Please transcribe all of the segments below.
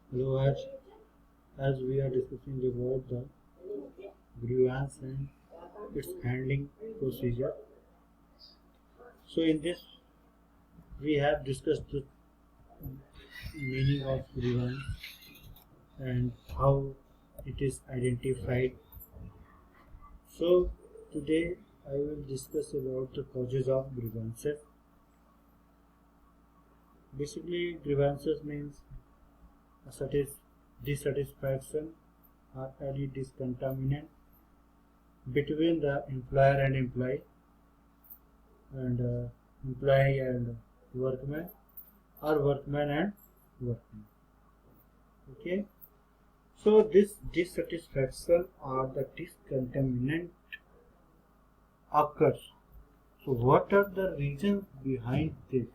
Hello, as we are discussing about the grievance and its handling procedure. So, in this, we have discussed the meaning of grievance and how it is identified. So, today I will discuss about the causes of grievances. Basically, grievances means dissatisfaction or any discontaminant between the employer and employee and employee and workman or workman and workman. Okay, so this dissatisfaction or the discontaminant occurs. So what are the reasons behind this?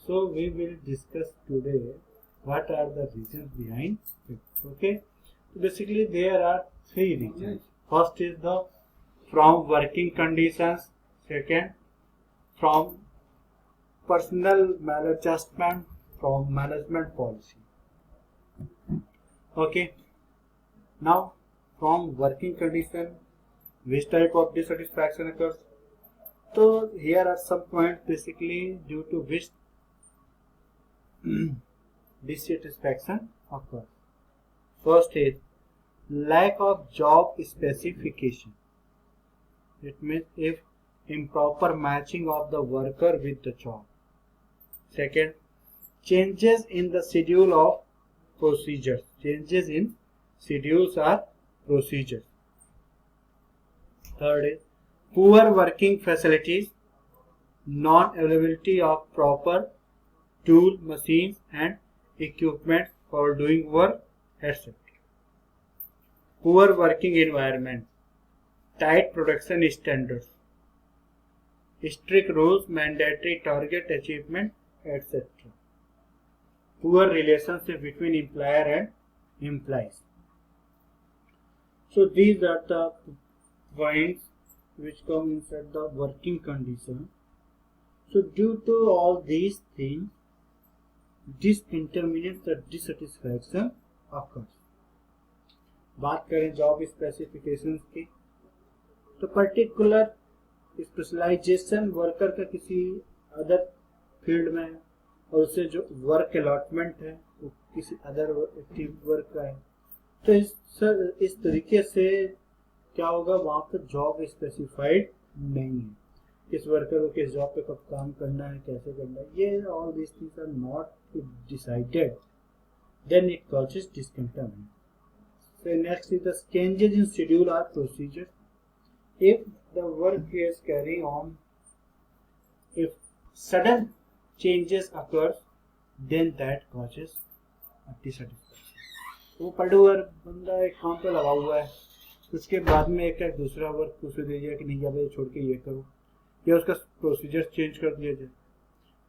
So we will discuss today what are the reasons behind it. Okay, so basically there are three reasons. First is the from working conditions. Second, from personal maladjustment. From management policy. Okay, now from working condition, which type of dissatisfaction occurs? So here are some points basically due to which dissatisfaction occurs. First is lack of job specification. It means if improper matching of the worker with the job. Second, changes in the schedule of procedures. Changes in schedules or procedures. Third is poor working facilities, non-availability of proper tool, machines and equipment for doing work, etc. Poor working environment, tight production standards, strict rules, mandatory target achievement, etc. Poor relationship between employer and employees. So these are the points which come inside the working condition. So due to all these things, discontaminant the dissatisfaction occurs. बात करें job specifications की, तो particular specialisation worker का किसी other field में है और उसे जो वर्क अलॉटमेंट है वो किसी अदर एक्टिव वर्क का है, तो इस तरीके से क्या होगा, वहां पर जॉब स्पेसिफाइड नहीं है, किस वर्कर को किस जॉब पे कब काम करना है, कैसे करना है, ये all this things are not decided, then it causes discontentment. So next is the changes in schedule or procedure. If the work is carrying on, if sudden changes occurs, then that causes dissatisfaction. वो particular बंदा एक काम पे लगा हुआ है, उसके बाद में एक दूसरा वर्क उसे दे दिया कि नहीं अब ये छोड़ के ये करो, या उसका प्रोसीजर चेंज कर दिया जाए,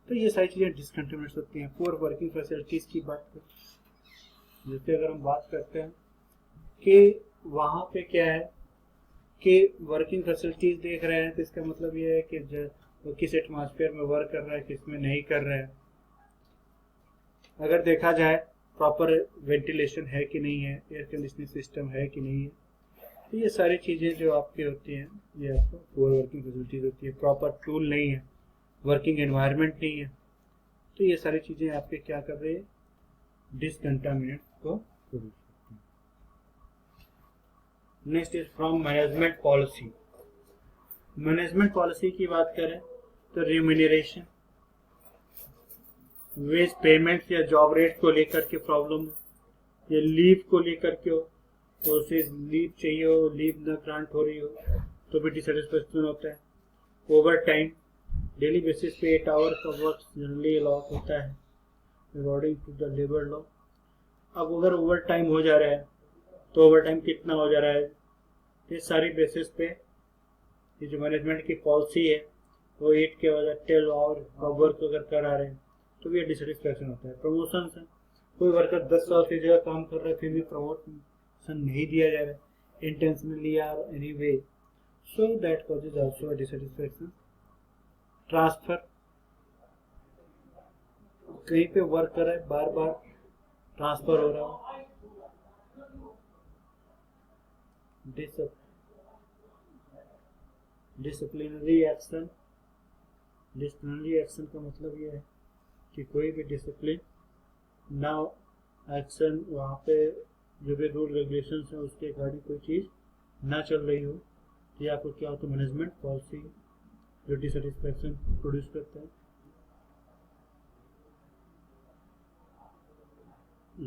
तो ये सारी चीज़ें डिस्कंटिन्यूस होती हैं. पुअर वर्किंग फैसिलिटीज़ की बात करें, जैसे अगर हम बात करते हैं कि वहाँ पे क्या है कि वर्किंग फैसिलिटीज देख रहे हैं, तो इसका मतलब ये है कि वो किस एटमॉस्फेयर में वर्क कर रहा है, किस में नहीं कर रहा है. अगर देखा जाए प्रॉपर वेंटिलेशन है कि नहीं है, एयर कंडीशनिंग सिस्टम है कि नहीं है, तो ये सारी चीज़ें जो आपकी होती हैं ये आपको पुअर वर्किंग फैसिलिटीज होती है. प्रॉपर टूल नहीं है, वर्किंग एनवायरनमेंट नहीं है, तो ये सारी चीज़ें आपके क्या कर रही है, डिसकंटामिनेट को produce. Next is from management policy. Management policy की बात करें तो रिम्यूनरेशन, वेज पेमेंट्स या जॉब रेट को लेकर के प्रॉब्लम, या लीव को लेकर के हो, तो उसे लीव चाहिए हो, लीव न ग्रांट हो रही हो तो भी डिससेटिस्फेक्शन होता है. ओवर टाइम, डेली बेसिस पे 8 आवर का वर्क जनरली अलॉट होता है according to the labour law. अब अगर ओवर टाइम हो जा रहा है तो ओवर टाइम कितना हो जा रहा है, इस सारी बेसिस पे ये जो मैनेजमेंट की पॉलिसी है वो 8 के वजह 12 आवर का वर्क अगर करा रहे हैं तो भी डिससेटिस्फेक्शन होता है. प्रमोशन है, कोई वर्कर 10 साल की जगह काम कर रहा है फिर भी प्रमोशन नहीं दिया जा रहा है इंटेंशनली और any way, so that causes also dissatisfaction. Transfer, कहीं पे वर्क कर रहा है बार बार ट्रांसफर हो रहा है। डिसिप्लिनरी एक्शन, डिसिप्लिनरी एक्शन का मतलब ये है कि कोई भी डिसिप्लिन ना एक्शन वहाँ पे जो भी रूल रेगुलेशन है उसके अकॉर्डिंग कोई चीज़ ना चल रही हो, तो आपको क्या होता है, मैनेजमेंट पॉलिसी जो डिससेटिस्फैक्शन प्रोड्यूस करता है।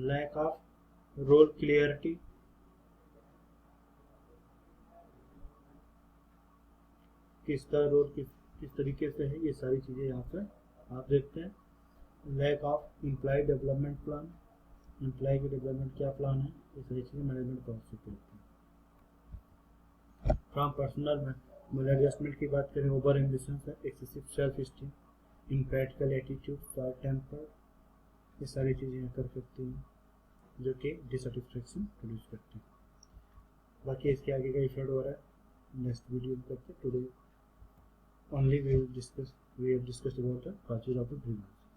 लैक ऑफ रोल क्लियरिटी, किसका रोल किस तरीके से है, ये सारी चीज़ें यहाँ पर आप देखते हैं। Lack of employ development plan, employ के डेवलपमेंट क्या प्लान है, ये सारी चीज़ें मैनेजमेंट पॉलिसी पे होती है। फ्रॉम पर्सनल मैल एडजस्टमेंट की बात करें, ओवर एम्बिशन है, excessive self esteem, impractical attitude, short temper, ये सारी चीज़ें कर सकती हैं जो कि डिससेटिस्फैक्शन प्रोड्यूस करती हैं। बाकी इसके आगे का इफेक्ट हो रहा है नेक्स्ट वीडियो में करते। Today only we have discussed about the causes of the grievance.